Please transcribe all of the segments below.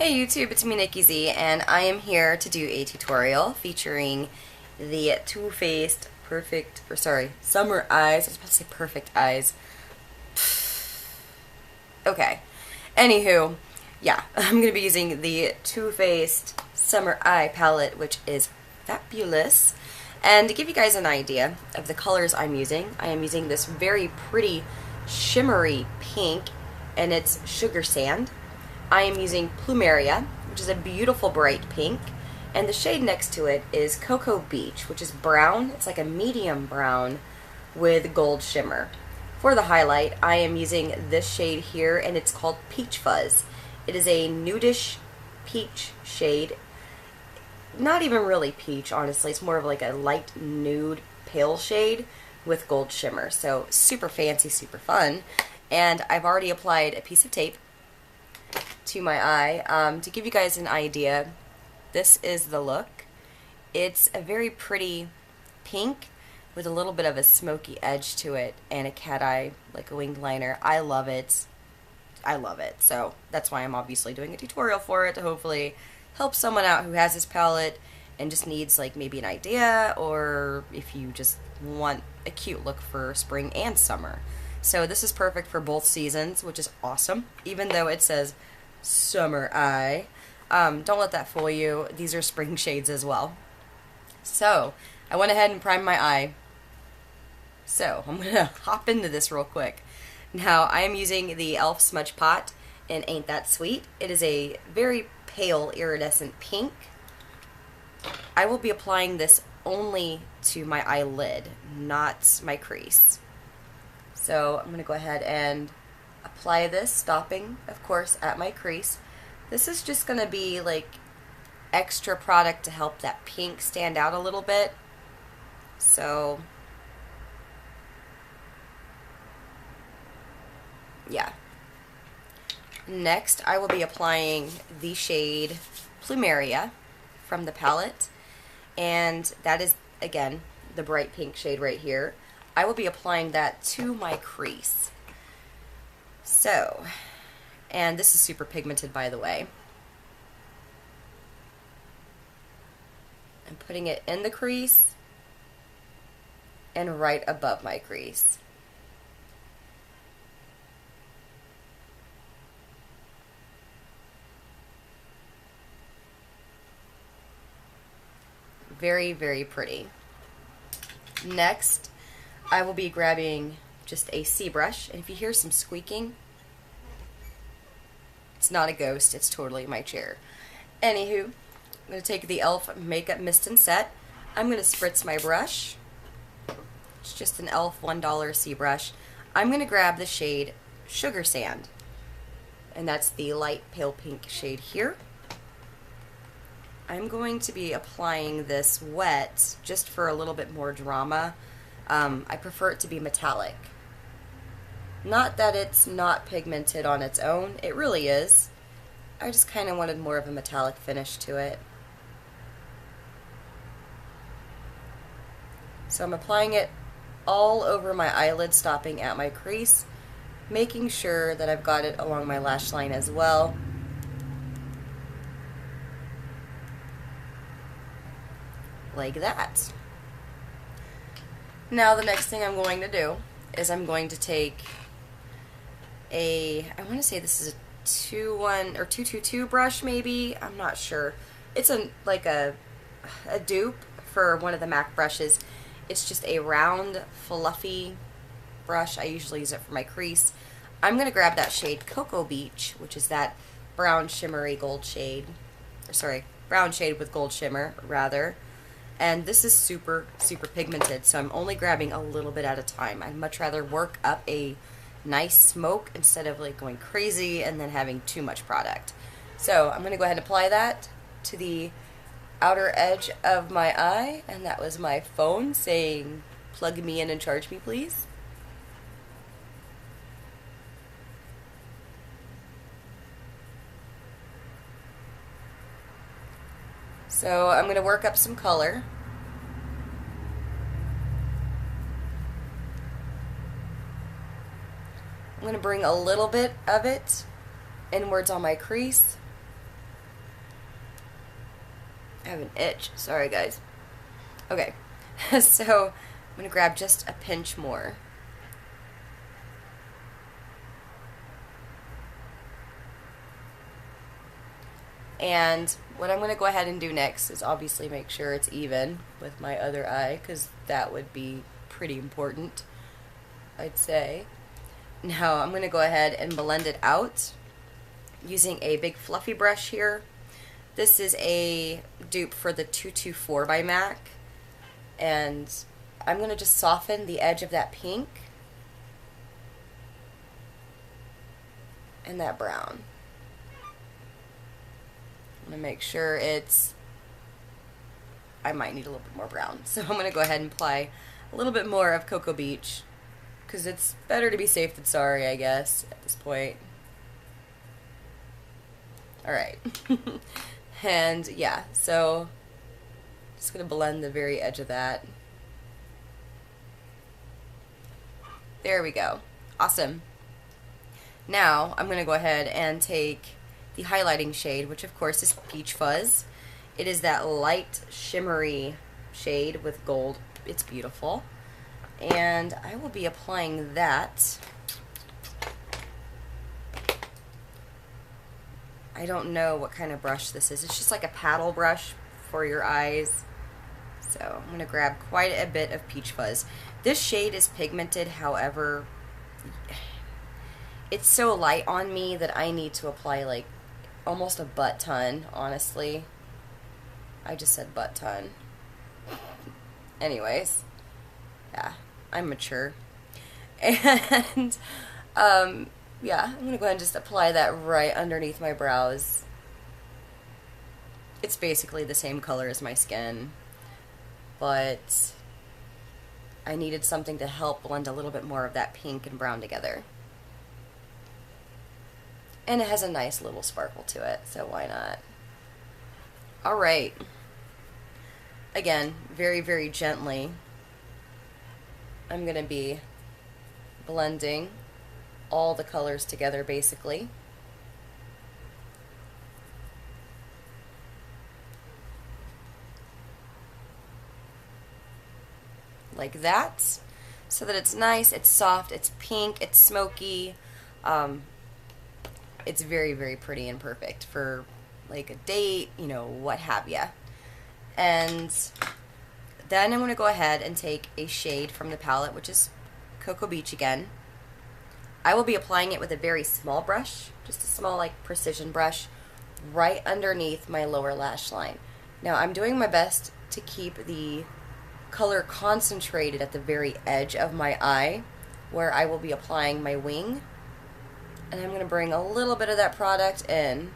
Hey YouTube, it's me Nikki Z, and I am here to do a tutorial featuring the Too Faced Summer Eyes. I was about to say Perfect Eyes. Okay. Anywho, yeah, I'm going to be using the Too Faced Summer Eye palette, which is fabulous. And to give you guys an idea of the colors I am using this very pretty shimmery pink, and it's Sugar Sand. I am using Plumeria, which is a beautiful bright pink, and the shade next to it is Cocoa Beach, which is brown. It's like a medium brown with gold shimmer. For the highlight, I am using this shade here, and it's called Peach Fuzz. It is a nudish peach shade. Not even really peach, honestly. It's more of like a light nude pale shade with gold shimmer. So super fancy, super fun. And I've already applied a piece of tape to my eye. To give you guys an idea, this is the look. It's a very pretty pink with a little bit of a smoky edge to it and a cat eye, like a winged liner. I love it. I love it. So that's why I'm obviously doing a tutorial for it, to hopefully help someone out who has this palette and just needs like maybe an idea, or if you just want a cute look for spring and summer. So this is perfect for both seasons, which is awesome, even though it says Summer Eye. Don't let that fool you. These are spring shades as well. So I went ahead and primed my eye. So I'm going to hop into this real quick. Now I am using the e.l.f. Smudge Pot in Ain't That Sweet. It is a very pale iridescent pink. I will be applying this only to my eyelid, not my crease. So I'm going to go ahead and apply this, stopping, of course, at my crease. This is just going to be like extra product to help that pink stand out a little bit. So, yeah. Next, I will be applying the shade Plumeria from the palette. And that is, again, the bright pink shade right here. I will be applying that to my crease. So, and this is super pigmented, by the way. I'm putting it in the crease and right above my crease. Very, very pretty. Next, I will be grabbing just a C brush, and if you hear some squeaking, it's not a ghost, it's totally my chair. Anywho, I'm going to take the e.l.f. Makeup Mist and Set. I'm going to spritz my brush. It's just an e.l.f. $1 C brush. I'm going to grab the shade Sugar Sand, and that's the light pale pink shade here. I'm going to be applying this wet just for a little bit more drama. I prefer it to be metallic. Not that it's not pigmented on its own, it really is. I just kind of wanted more of a metallic finish to it. So I'm applying it all over my eyelid, stopping at my crease, making sure that I've got it along my lash line as well. Like that. Now the next thing I'm going to do is I'm going to take I want to say this is a 2-1 or 222 brush, maybe. I'm not sure. It's like a dupe for one of the MAC brushes. It's just a round, fluffy brush. I usually use it for my crease. I'm going to grab that shade Cocoa Beach, which is that brown shimmery gold shade. Or sorry, brown shade with gold shimmer, rather. And this is super, super pigmented, so I'm only grabbing a little bit at a time. I'd much rather work up a nice smoke instead of like going crazy and then having too much product. So I'm going to go ahead and apply that to the outer edge of my eye, and that was my phone saying, "Plug me in and charge me, please." So I'm going to work up some color. I'm going to bring a little bit of it inwards on my crease have an itch. Sorry, guys. Okay, so I'm going to grab just a pinch more. And what I'm going to go ahead and do next is obviously make sure it's even with my other eye, because that would be pretty important, I'd say. Now I'm going to go ahead and blend it out using a big fluffy brush here. This is a dupe for the 224 by MAC, and I'm going to just soften the edge of that pink and that brown. I'm going to make sure it's, I might need a little bit more brown. So I'm going to go ahead and apply a little bit more of Cocoa Beach, because it's better to be safe than sorry, I guess, at this point. Alright. And yeah, so just going to blend the very edge of that. There we go. Awesome. Now I'm going to go ahead and take the highlighting shade, which of course is Peach Fuzz. It is that light shimmery shade with gold. It's beautiful. And I will be applying that. I don't know what kind of brush this is. It's just like a paddle brush for your eyes. So I'm going to grab quite a bit of Peach Fuzz. This shade is pigmented, however, it's so light on me that I need to apply like almost a butt ton, honestly. I just said butt ton. Anyways, yeah, I'm mature. And, yeah, I'm going to go ahead and just apply that right underneath my brows. It's basically the same color as my skin, but I needed something to help blend a little bit more of that pink and brown together. And it has a nice little sparkle to it, so why not? Alright. Again, very, very gently, I'm going to be blending all the colors together, basically. Like that, so that it's nice, it's soft, it's pink, it's smoky. It's very, very pretty and perfect for like a date, you know, what have ya. And then I'm going to go ahead and take a shade from the palette, which is Cocoa Beach again. I will be applying it with a very small brush, just a small like precision brush, right underneath my lower lash line. Now I'm doing my best to keep the color concentrated at the very edge of my eye, where I will be applying my wing. And I'm going to bring a little bit of that product in.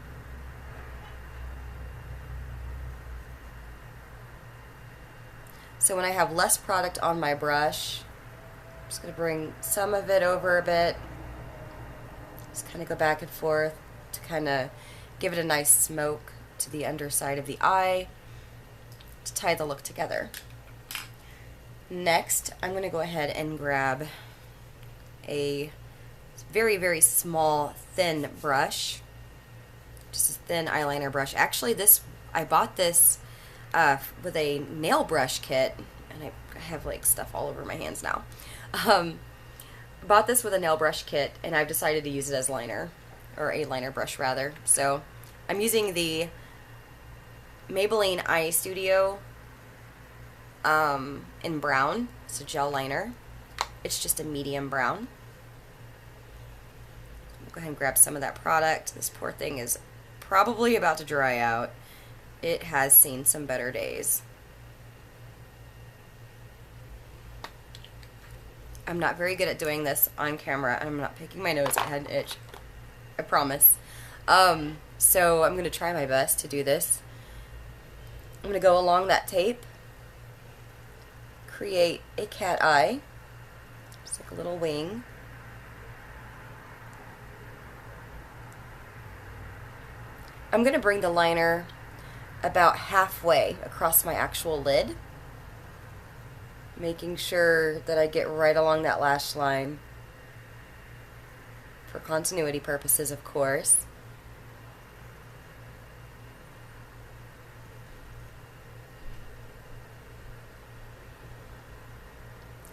So when I have less product on my brush, I'm just going to bring some of it over a bit. Just kind of go back and forth to kind of give it a nice smoke to the underside of the eye to tie the look together. Next, I'm going to go ahead and grab a very, very small, thin brush. Just a thin eyeliner brush. Actually, I bought this with a nail brush kit, and I have like stuff all over my hands now. Bought this with a nail brush kit, and I've decided to use it as liner, or a liner brush rather. So I'm using the Maybelline Eye Studio in brown. It's a gel liner. It's just a medium brown. Go ahead and grab some of that product. This poor thing is probably about to dry out. It has seen some better days. I'm not very good at doing this on camera, and I'm not picking my nose. I had an itch. I promise. So I'm going to try my best to do this. I'm going to go along that tape, create a cat eye, just like a little wing. I'm going to bring the liner about halfway across my actual lid, making sure that I get right along that lash line for continuity purposes, of course.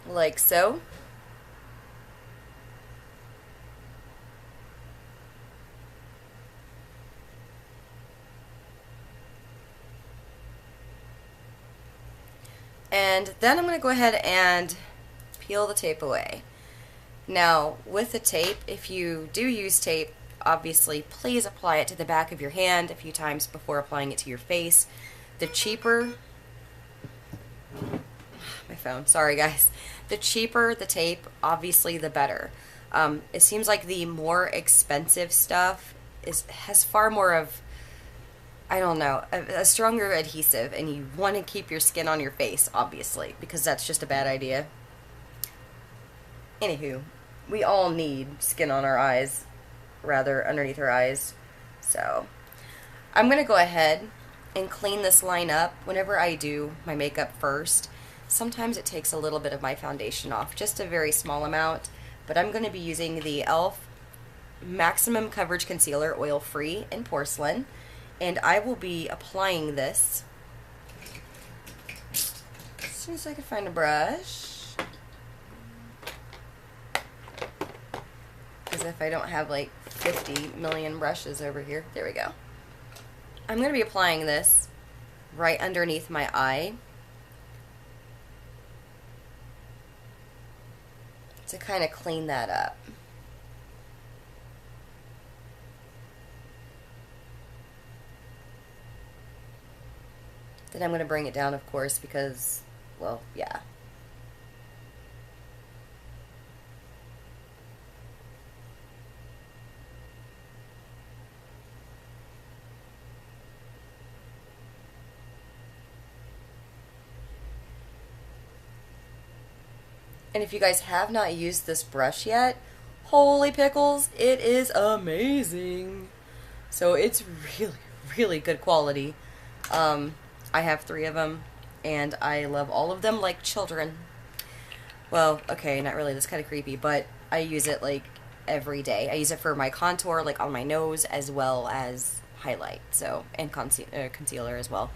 like so. And then I'm going to go ahead and peel the tape away. Now, with the tape, if you do use tape, obviously, please apply it to the back of your hand a few times before applying it to your face. The cheaper, my phone, sorry guys. The cheaper the tape, obviously, the better. It seems like the more expensive stuff has far more of, I don't know, a stronger adhesive, and you want to keep your skin on your face, obviously, because that's just a bad idea. Anywho, we all need skin on our eyes, rather underneath our eyes. So I'm going to go ahead and clean this line up. Whenever I do my makeup first, sometimes it takes a little bit of my foundation off, just a very small amount, but I'm going to be using the e.l.f. Maximum Coverage Concealer Oil Free in Porcelain, and I will be applying this as soon as I can find a brush. Because if I don't have like 50 million brushes over here, there we go. I'm going to be applying this right underneath my eye to kind of clean that up. Then I'm going to bring it down, of course, because, well, yeah. And if you guys have not used this brush yet, holy pickles, it is amazing. So it's really, really good quality. I have 3 of them, and I love all of them like children. Well, okay, not really, that's kind of creepy, but I use it like every day. I use it for my contour, like on my nose, as well as highlight, so, and concealer as well.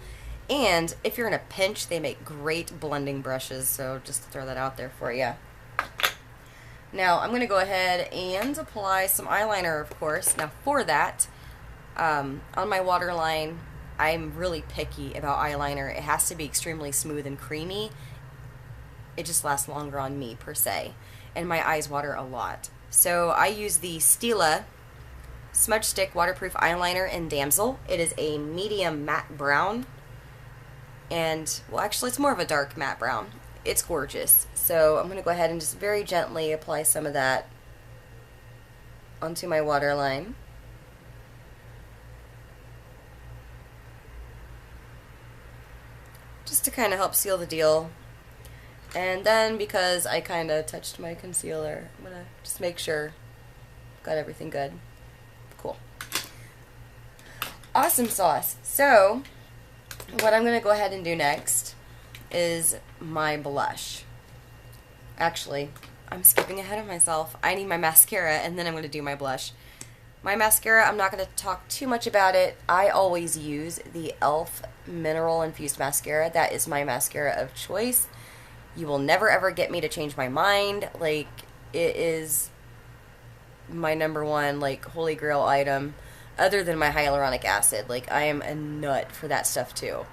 And if you're in a pinch, they make great blending brushes, so just to throw that out there for you. Now, I'm going to go ahead and apply some eyeliner, of course. Now, for that, on my waterline, I'm really picky about eyeliner. It has to be extremely smooth and creamy. It just lasts longer on me, per se. And my eyes water a lot. So I use the Stila Smudgestick Waterproof Eyeliner in Damsel. It is a medium matte brown. And, well, actually, it's more of a dark matte brown. It's gorgeous. So I'm going to go ahead and just very gently apply some of that onto my waterline. Just to kind of help seal the deal. And then, because I kind of touched my concealer, I'm going to just make sure I've got everything good. Cool. Awesome sauce. So, what I'm going to go ahead and do next is my blush. Actually, I'm skipping ahead of myself. I need my mascara, and then I'm going to do my blush. My mascara, I'm not going to talk too much about it. I always use the e.l.f. Mineral Infused Mascara. That is my mascara of choice. You will never ever get me to change my mind. Like, it is my #1, like, holy grail item, other than my hyaluronic acid. Like, I am a nut for that stuff too.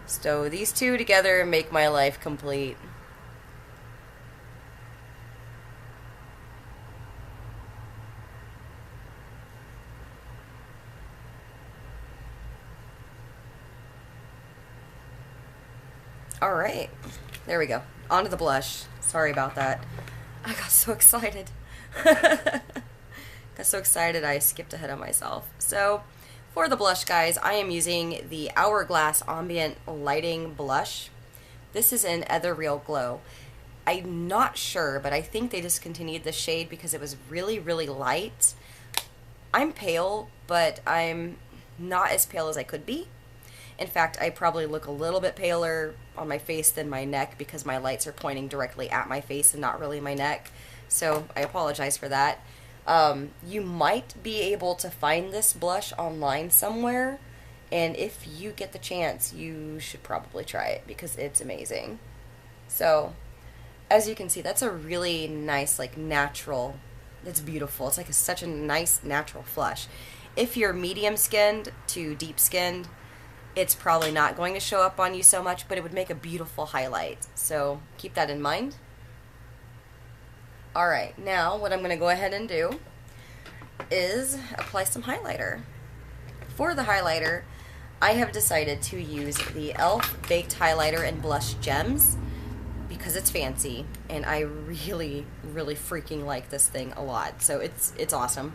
So these two together make my life complete. Alright, there we go. On to the blush. Sorry about that. I got so excited. Got so excited I skipped ahead of myself. So, for the blush, guys, I am using the Hourglass Ambient Lighting Blush. This is in Ethereal Glow. I'm not sure, but I think they discontinued the shade because it was really, really light. I'm pale, but I'm not as pale as I could be. In fact, I probably look a little bit paler on my face than my neck because my lights are pointing directly at my face and not really my neck. So I apologize for that. You might be able to find this blush online somewhere, and if you get the chance, you should probably try it because it's amazing. So as you can see, that's a really nice, like, natural, it's beautiful. It's like such a nice natural flush. If you're medium skinned to deep skinned, it's probably not going to show up on you so much, but it would make a beautiful highlight. So keep that in mind. Alright, now what I'm going to go ahead and do is apply some highlighter. For the highlighter, I have decided to use the e.l.f. Baked Highlighter in Blush Gems because it's fancy, and I really, really freaking like this thing a lot. So it's awesome.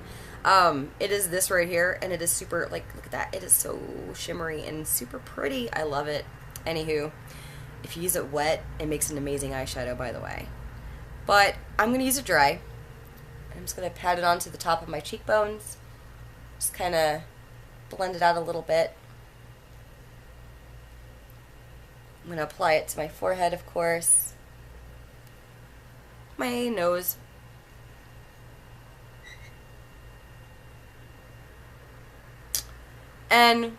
It is this right here, and it is super, like, look at that. It is so shimmery and super pretty. I love it. Anywho, if you use it wet, it makes an amazing eyeshadow, by the way. But I'm going to use it dry. I'm just going to pat it onto the top of my cheekbones. Just kind of blend it out a little bit. I'm going to apply it to my forehead, of course. My nose. And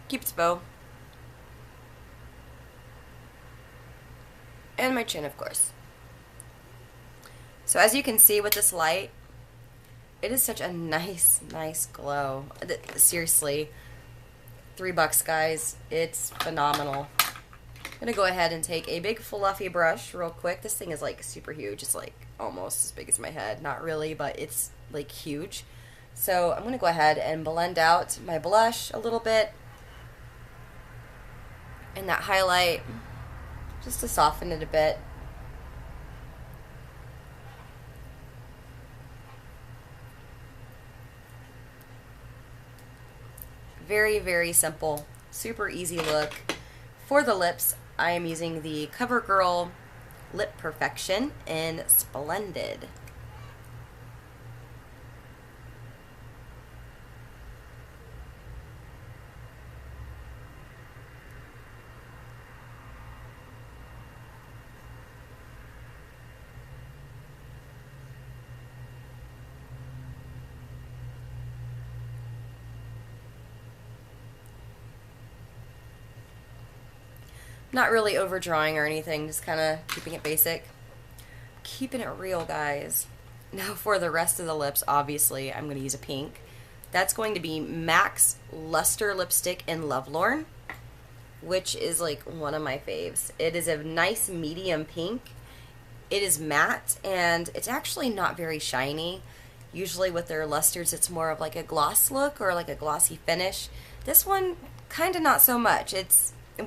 Cupid's bow. And my chin, of course. So as you can see with this light, it is such a nice, nice glow. Seriously, $3, guys. It's phenomenal. I'm going to go ahead and take a big fluffy brush real quick. This thing is like super huge. It's like almost as big as my head. Not really, but it's like huge. So I'm going to go ahead and blend out my blush a little bit. And that highlight, just to soften it a bit. Very, very simple, super easy look. For the lips, I am using the Covergirl Lip Perfection in Splendid. Not really overdrawing or anything, just kind of keeping it basic. Keeping it real, guys. Now for the rest of the lips, obviously, I'm going to use a pink. That's going to be MAC's Lustre lipstick in Love-Lorn, which is like one of my faves. It is a nice medium pink. It is matte, and it's actually not very shiny. Usually with their lustres, it's more of like a gloss look or like a glossy finish. This one, kind of not so much.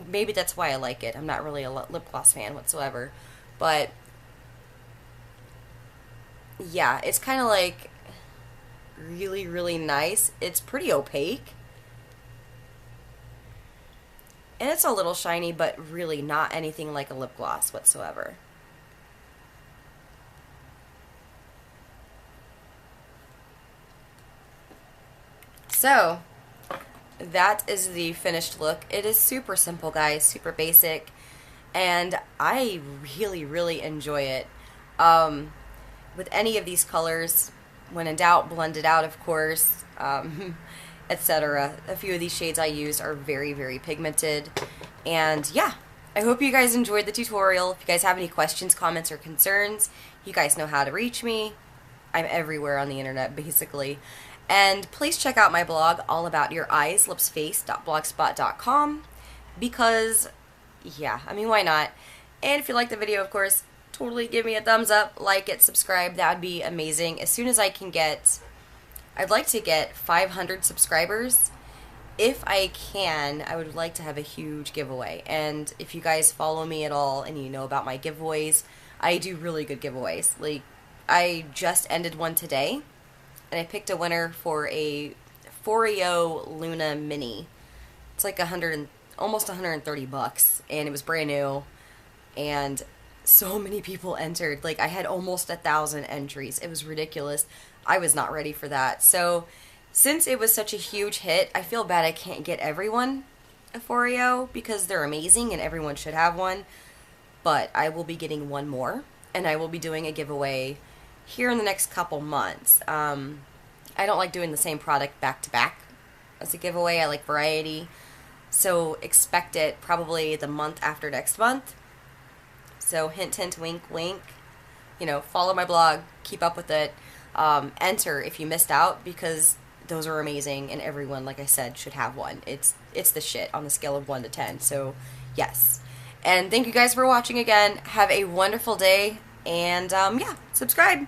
Maybe that's why I like it. I'm not really a lip gloss fan whatsoever. But, yeah, it's kind of like really, really nice. It's pretty opaque. And it's a little shiny, but really not anything like a lip gloss whatsoever. So, that is the finished look. It is super simple, guys, super basic, and I really, really enjoy it. With any of these colors, when in doubt, blend it out, of course, etc. A few of these shades I use are very, very pigmented, and yeah, I hope you guys enjoyed the tutorial. If you guys have any questions, comments, or concerns, you guys know how to reach me. I'm everywhere on the internet, basically. And please check out my blog, allaboutyoureyes.blogspot.com, because, yeah, I mean, why not? And if you like the video, of course, totally give me a thumbs up, like it, subscribe. That would be amazing. As soon as I can get, I'd like to get 500 subscribers. If I can, I would like to have a huge giveaway. And if you guys follow me at all and you know about my giveaways, I do really good giveaways. Like, I just ended one today. And I picked a winner for a Foreo Luna Mini. It's like almost $130, and it was brand new. And so many people entered. Like, I had almost 1,000 entries. It was ridiculous. I was not ready for that. So, since it was such a huge hit, I feel bad I can't get everyone a Foreo because they're amazing and everyone should have one. But I will be getting one more, and I will be doing a giveaway here in the next couple months. I don't like doing the same product back to back as a giveaway. I like variety. So expect it probably the month after next month. So hint, hint, wink, wink. You know, follow my blog, keep up with it. Enter if you missed out, because those are amazing, and everyone, like I said, should have one. It's the shit on the scale of 1 to 10. So yes. And thank you guys for watching again. Have a wonderful day, and yeah, subscribe.